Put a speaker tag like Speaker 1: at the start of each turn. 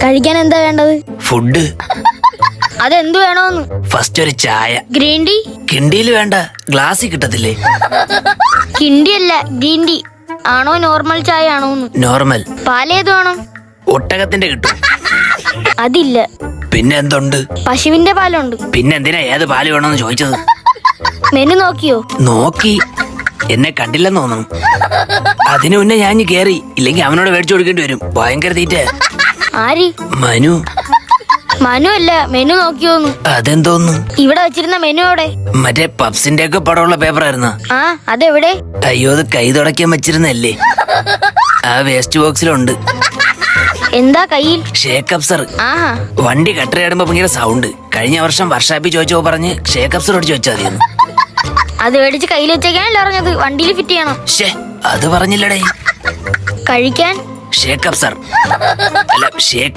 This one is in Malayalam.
Speaker 1: കഴിക്കാൻ എന്താ വേണ്ടത്?
Speaker 2: ഫുഡ്.
Speaker 1: അതെന്ത് വേണോന്ന്?
Speaker 2: ഫസ്റ്റ് ഒരു ചായ.
Speaker 1: Green tea?
Speaker 2: കിണ്ടിയിൽ വേണ്ട, ഗ്ലാസ്സിൽ കിട്ടത്തില്ലേ?
Speaker 1: കിണ്ടി അല്ല, ഗ്രീൻ ടീ ആണോ നോർമൽ ചായ ആണോന്ന്?
Speaker 2: നോർമൽ.
Speaker 1: പാലേത് വേണം?
Speaker 2: ഒട്ടകത്തിന്റെ കിട്ടും.
Speaker 1: അതില്ല.
Speaker 2: പിന്നെ എന്തുണ്ട്?
Speaker 1: പശുവിന്റെ പാലുണ്ട്.
Speaker 2: പിന്നെ എന്തിനാ ഏത് പാല് വേണമെന്ന് ചോദിച്ചത്?
Speaker 1: മെനു നോക്കിയോ?
Speaker 2: നോക്കി. എന്നെ കണ്ടില്ലെന്ന് തോന്നുന്നു. അതിനു മുന്നേ ഞാൻ കേറി, ഇല്ലെങ്കിൽ അവനോട് മേടിച്ചു കൊടുക്കേണ്ടി വരും. ഭയങ്കര തീറ്റ.
Speaker 1: ആര്?
Speaker 2: മനു.
Speaker 1: മനു അല്ല, മെനു നോക്കിയോന്ന്.
Speaker 2: അതെന്തോന്നു?
Speaker 1: ഇവിടെ വെച്ചിരുന്ന മെനു എവിടെ?
Speaker 2: മറ്റേ പപ്സിന്റെ ഒക്കെ പടമുള്ള പേപ്പറായിരുന്ന.
Speaker 1: ആ, അതെവിടെ?
Speaker 2: അയ്യോ, അത് കൈ തുടയ്ക്കാൻ വെച്ചിരുന്നല്ലേ. ആ വേസ്റ്റ് ബോക്സിലുണ്ട്.
Speaker 1: എന്താ കയ്യിൽ?
Speaker 2: ഷേക്കപ്സർ.
Speaker 1: ആഹാ.
Speaker 2: വണ്ടി കട്ടറിയാടുമ്പോ ഭയങ്കര സൗണ്ട്. കഴിഞ്ഞ വർഷം വർഷാപ്പിൽ ചോദിച്ചപ്പോ പറഞ്ഞ് ഷേക്കപ്സർ ഓടിച്ച് വെച്ചാൽ മതിയെന്ന്.
Speaker 1: അത് മേടിച്ച് കയ്യിൽ വെച്ചേക്കാനല്ലോ പറഞ്ഞത്. വണ്ടിയിൽ ഫിറ്റ് ചെയ്യണം.
Speaker 2: അത് പറഞ്ഞില്ലടേ.
Speaker 1: കഴിക്കാൻ
Speaker 2: ഷേക്കപ്സർ അല്ല, ഷേക്ക്